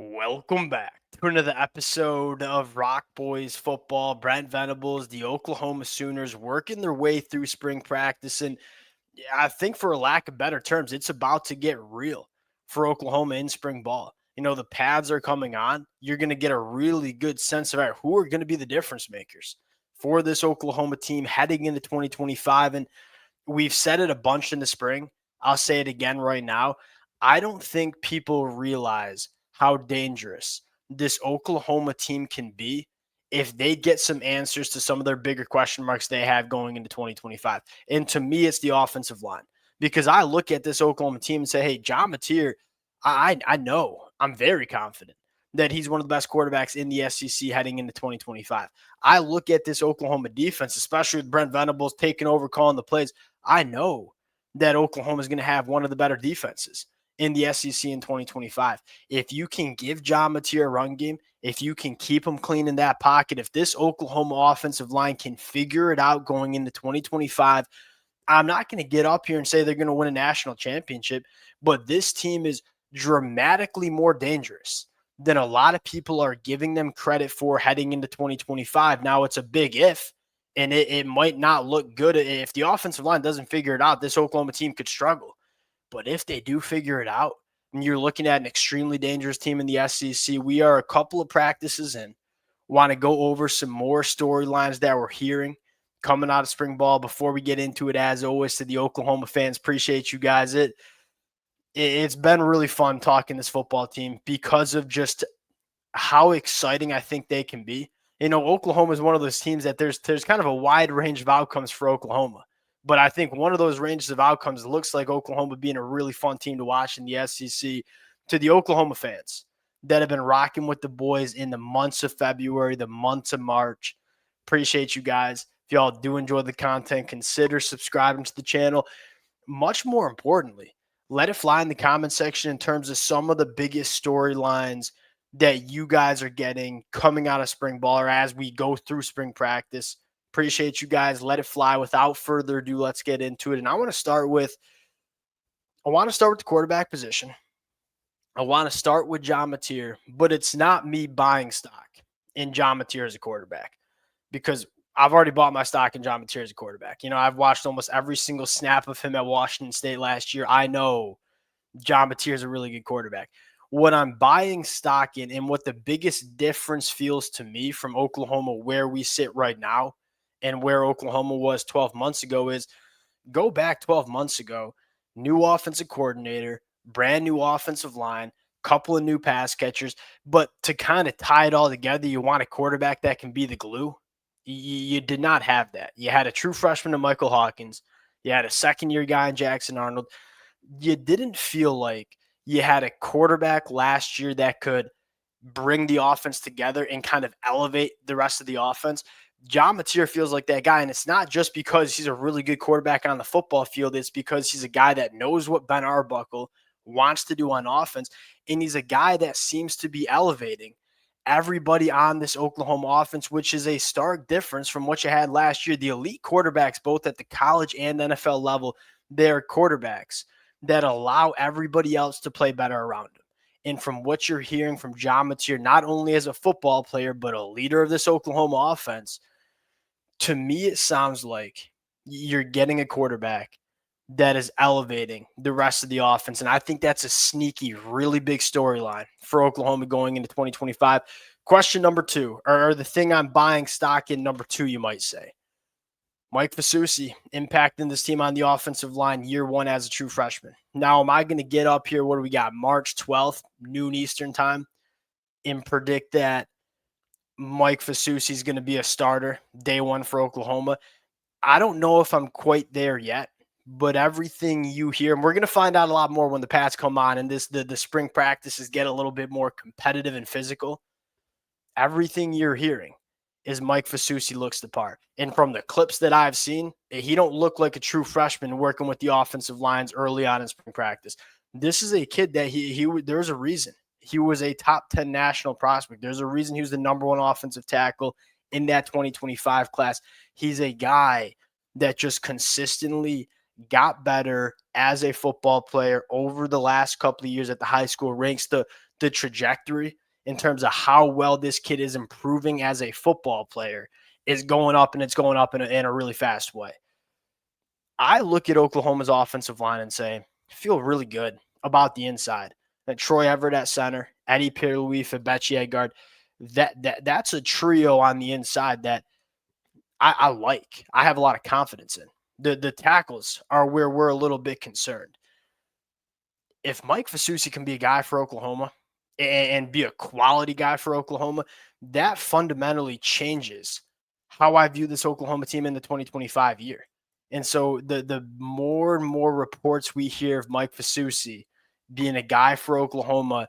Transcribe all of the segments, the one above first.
Welcome back to another episode of Rock Boys Football. Brent Venables, the Oklahoma Sooners, working their way through spring practice. And I think, for a lack of better terms, it's about to get real for Oklahoma in spring ball. The pads are coming on. You're going to get a really good sense of who are going to be the difference makers for this Oklahoma team heading into 2025. And we've said it a bunch in the spring. I'll say it again right now. I don't think people realize how dangerous this Oklahoma team can be if they get some answers to some of their bigger question marks they have going into 2025. And to me, it's the offensive line, because I look at this Oklahoma team and say, hey, John Mateer, I know, I'm very confident that he's one of the best quarterbacks in the SEC heading into 2025. I look at this Oklahoma defense, especially with Brent Venables taking over, calling the plays. I know that Oklahoma is going to have one of the better defenses in the SEC in 2025. If you can give John Mateer a run game, if you can keep him clean in that pocket, if this Oklahoma offensive line can figure it out going into 2025, I'm not going to get up here and say they're going to win a national championship, but this team is dramatically more dangerous than a lot of people are giving them credit for heading into 2025. Now, it's a big if, and it might not look good. If the offensive line doesn't figure it out, this Oklahoma team could struggle. But if they do figure it out, and you're looking at an extremely dangerous team in the SEC, we are a couple of practices in. Want to go over some more storylines that we're hearing coming out of spring ball before we get into it. As always, to the Oklahoma fans, appreciate you guys. It's been really fun talking this football team because of just how exciting I think they can be. Oklahoma is one of those teams that there's kind of a wide range of outcomes for Oklahoma. But I think one of those ranges of outcomes looks like Oklahoma being a really fun team to watch in the SEC. To the Oklahoma fans that have been rocking with the boys in the months of February, the months of March, appreciate you guys. If y'all do enjoy the content, consider subscribing to the channel. Much more importantly, let it fly in the comment section in terms of some of the biggest storylines that you guys are getting coming out of spring ball or as we go through spring practice. Appreciate you guys. Let it fly. Without further ado, let's get into it. And I want to start with the quarterback position. I want to start with John Mateer, but it's not me buying stock in John Mateer as a quarterback, because I've already bought my stock in John Mateer as a quarterback. I've watched almost every single snap of him at Washington State last year. I know John Mateer is a really good quarterback. What I'm buying stock in, and what the biggest difference feels to me from Oklahoma, where we sit right now and where Oklahoma was 12 months ago, is go back 12 months ago, new offensive coordinator, brand new offensive line, couple of new pass catchers. But to kind of tie it all together, you want a quarterback that can be the glue. You did not have that. You had a true freshman in Michael Hawkins. You had a second-year guy in Jackson Arnold. You didn't feel like you had a quarterback last year that could bring the offense together and kind of elevate the rest of the offense. John Mateer feels like that guy, and it's not just because he's a really good quarterback on the football field. It's because he's a guy that knows what Ben Arbuckle wants to do on offense, and he's a guy that seems to be elevating everybody on this Oklahoma offense, which is a stark difference from what you had last year. The elite quarterbacks, both at the college and NFL level, they're quarterbacks that allow everybody else to play better around him. And from what you're hearing from John Mateer, not only as a football player, but a leader of this Oklahoma offense, to me, it sounds like you're getting a quarterback that is elevating the rest of the offense. And I think that's a sneaky, really big storyline for Oklahoma going into 2025. Question number two, or the thing I'm buying stock in number two, you might say. Mike Fasusi impacting this team on the offensive line year one as a true freshman. Now, am I going to get up here, what do we got, March 12th, noon Eastern time, and predict that Mike Fasusi is going to be a starter day one for Oklahoma? I don't know if I'm quite there yet, but everything you hear, and we're going to find out a lot more when the pads come on and the spring practices get a little bit more competitive and physical. Everything you're hearing is Mike Fasusi looks the part. And from the clips that I've seen, he don't look like a true freshman working with the offensive lines early on in spring practice. This is a kid that there's a reason he was a top 10 national prospect. There's a reason he was the number one offensive tackle in that 2025 class. He's a guy that just consistently got better as a football player over the last couple of years at the high school ranks, the trajectory in terms of how well this kid is improving as a football player is going up, and it's going up in a really fast way. I look at Oklahoma's offensive line and say, I feel really good about the inside. That Troy Everett at center, Eddie Pierre-Louis, Fabechi at guard. That's a trio on the inside that I like. I have a lot of confidence in. The tackles are where we're a little bit concerned. If Mike Fasusi can be a guy for Oklahoma and be a quality guy for Oklahoma, that fundamentally changes how I view this Oklahoma team in the 2025 year. And so the more and more reports we hear of Mike Fasusi being a guy for Oklahoma,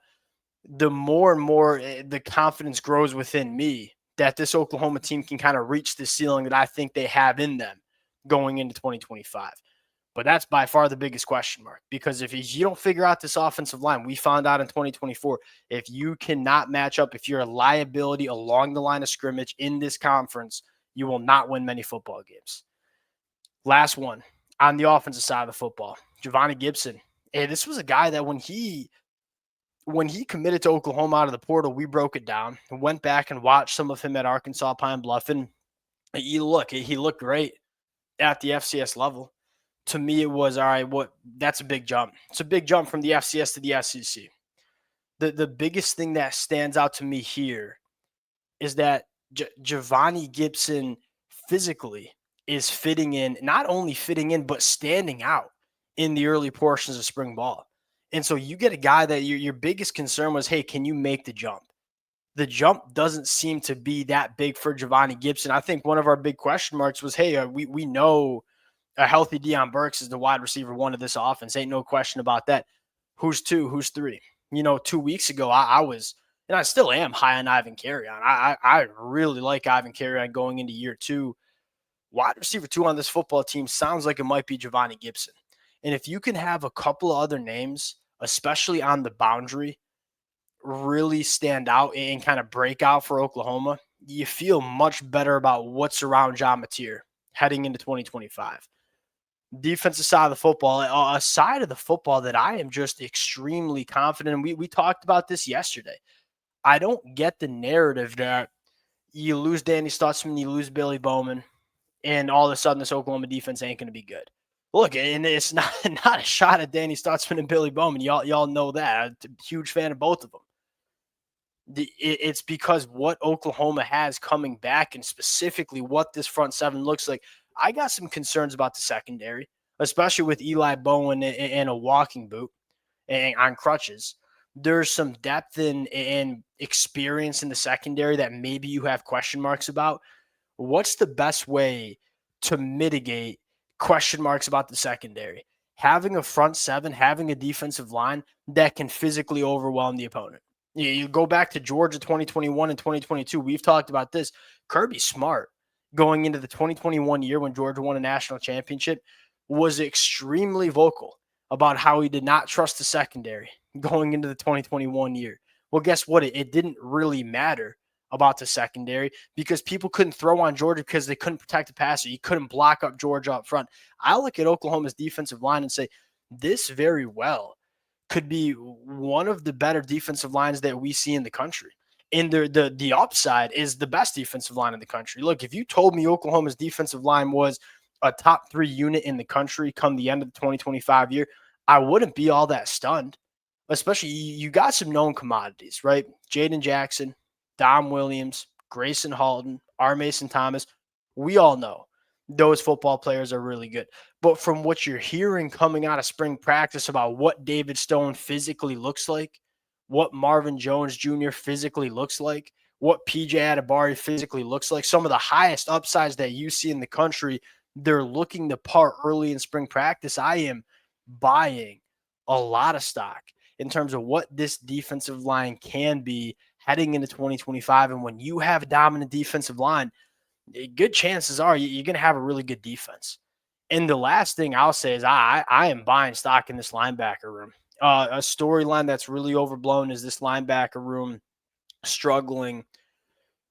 the more and more the confidence grows within me that this Oklahoma team can kind of reach the ceiling that I think they have in them going into 2025. But that's by far the biggest question mark, because if you don't figure out this offensive line, we found out in 2024, if you cannot match up, if you're a liability along the line of scrimmage in this conference, you will not win many football games. Last one on the offensive side of the football, Javonnie Gibson. Hey, this was a guy that when he committed to Oklahoma out of the portal, we broke it down and went back and watched some of him at Arkansas Pine Bluff. And he looked great at the FCS level. To me, it was all right. That's a big jump. It's a big jump from the FCS to the SEC. The biggest thing that stands out to me here is that Javonnie Gibson physically is fitting in, not only fitting in, but standing out in the early portions of spring ball. And so you get a guy that your biggest concern was, hey, can you make the jump? The jump doesn't seem to be that big for Javonnie Gibson. I think one of our big question marks was, hey, we know a healthy Deion Burks is the wide receiver one of this offense. Ain't no question about that. Who's two? Who's three? 2 weeks ago, I was, and I still am high on Ivan Carrion. I really like Ivan Carrion going into year two. Wide receiver two on this football team sounds like it might be Javonnie Gibson. And if you can have a couple of other names, especially on the boundary, really stand out and kind of break out for Oklahoma, you feel much better about what's around John Mateer heading into 2025. Defensive side of the football, a side of the football that I am just extremely confident in. We talked about this yesterday. I don't get the narrative that you lose Danny Stutzman, you lose Billy Bowman, and all of a sudden this Oklahoma defense ain't going to be good. Look, and it's not a shot at Danny Stutzman and Billy Bowman. Y'all know that. I'm a huge fan of both of them. It's because what Oklahoma has coming back, and specifically what this front seven looks like. I got some concerns about the secondary, especially with Eli Bowen in a walking boot and on crutches. There's some depth and experience in the secondary that maybe you have question marks about. What's the best way to mitigate question marks about the secondary? Having a front seven, having a defensive line that can physically overwhelm the opponent. You go back to Georgia 2021 and 2022. We've talked about this. Kirby Smart, going into the 2021 year when Georgia won a national championship, was extremely vocal about how he did not trust the secondary going into the 2021 year. Well, guess what? It didn't really matter about the secondary because people couldn't throw on Georgia because they couldn't protect the passer. You couldn't block up Georgia up front. I look at Oklahoma's defensive line and say, this very well could be one of the better defensive lines that we see in the country. And the upside is the best defensive line in the country. Look, if you told me Oklahoma's defensive line was a top 3 unit in the country come the end of the 2025 year, I wouldn't be all that stunned. Especially you got some known commodities, right? Jaden Jackson, Dom Williams, Grayson Halton, R. Mason Thomas. We all know those football players are really good. But from what you're hearing coming out of spring practice about what David Stone physically looks like, what Marvin Jones Jr. physically looks like, what PJ Adebari physically looks like, some of the highest upsides that you see in the country, they're looking to part early in spring practice. I am buying a lot of stock in terms of what this defensive line can be heading into 2025. And when you have a dominant defensive line, good chances are you're going to have a really good defense. And the last thing I'll say is I am buying stock in this linebacker room. A storyline that's really overblown is this linebacker room struggling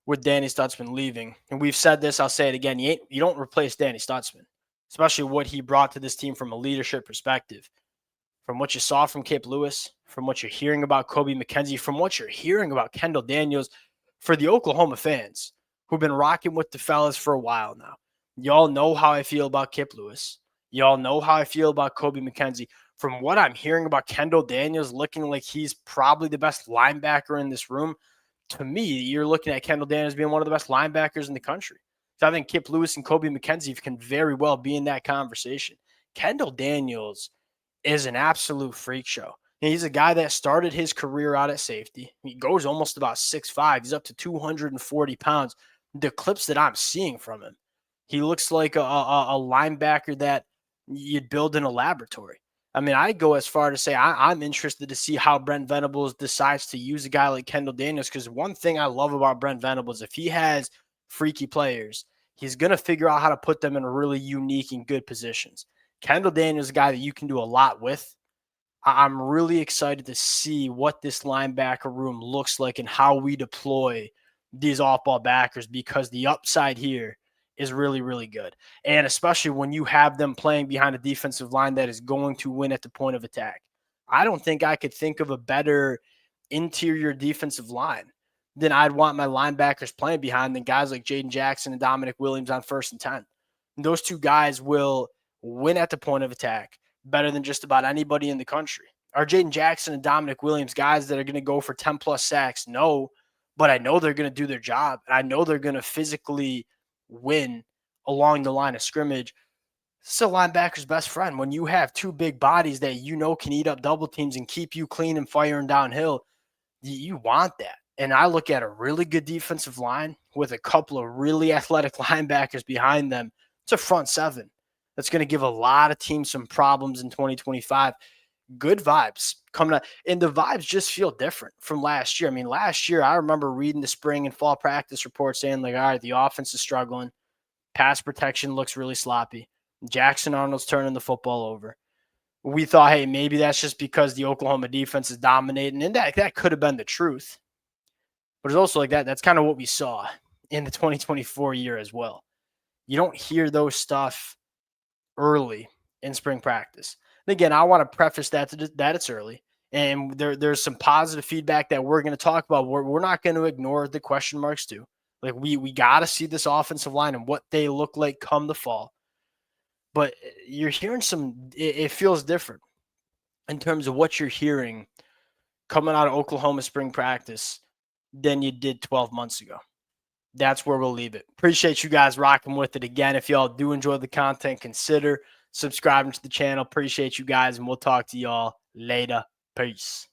with Danny Stutzman leaving. And we've said this, I'll say it again. You don't replace Danny Stutzman. especially what he brought to this team from a leadership perspective. From what you saw from Kip Lewis, from what you're hearing about Kobe McKenzie, from what you're hearing about Kendall Daniels, for the Oklahoma fans who've been rocking with the fellas for a while now. Y'all know how I feel about Kip Lewis. Y'all know how I feel about Kobe McKenzie. From what I'm hearing about Kendall Daniels looking like he's probably the best linebacker in this room, to me, you're looking at Kendall Daniels being one of the best linebackers in the country. So I think Kip Lewis and Kobe McKenzie can very well be in that conversation. Kendall Daniels is an absolute freak show. And he's a guy that started his career out at safety. He goes almost about 6'5". He's up to 240 pounds. The clips that I'm seeing from him, he looks like a linebacker that you'd build in a laboratory. I mean, I go as far to say I'm interested to see how Brent Venables decides to use a guy like Kendall Daniels, because one thing I love about Brent Venables, if he has freaky players, he's going to figure out how to put them in really unique and good positions. Kendall Daniels is a guy that you can do a lot with. I'm really excited to see what this linebacker room looks like and how we deploy these off-ball backers, because the upside here is really, really good. And especially when you have them playing behind a defensive line that is going to win at the point of attack. I don't think I could think of a better interior defensive line than I'd want my linebackers playing behind than guys like Jaden Jackson and Dominic Williams on 1st and 10. And those two guys will win at the point of attack better than just about anybody in the country. Are Jaden Jackson and Dominic Williams guys that are going to go for 10 plus sacks? No, but I know they're going to do their job. And I know they're going to physically win along the line of scrimmage. It's a linebacker's best friend. When you have two big bodies that you know can eat up double teams and keep you clean and firing downhill, you want that. And I look at a really good defensive line with a couple of really athletic linebackers behind them. It's a front seven that's going to give a lot of teams some problems in 2025. Good vibes coming up. And the vibes just feel different from last year. I mean, last year, I remember reading the spring and fall practice reports saying, like, all right, the offense is struggling. Pass protection looks really sloppy. Jackson Arnold's turning the football over. We thought, hey, maybe that's just because the Oklahoma defense is dominating. And that could have been the truth. But it's also like that. That's kind of what we saw in the 2024 year as well. You don't hear those stuff early in spring practice. And again, I want to preface that that it's early. And there's some positive feedback that we're going to talk about. We're not going to ignore the question marks too. Like we got to see this offensive line and what they look like come the fall. But you're hearing it feels different in terms of what you're hearing coming out of Oklahoma spring practice than you did 12 months ago. That's where we'll leave it. Appreciate you guys rocking with it again. If y'all do enjoy the content, consider subscribing to the channel. Appreciate you guys, and we'll talk to y'all later. Peace.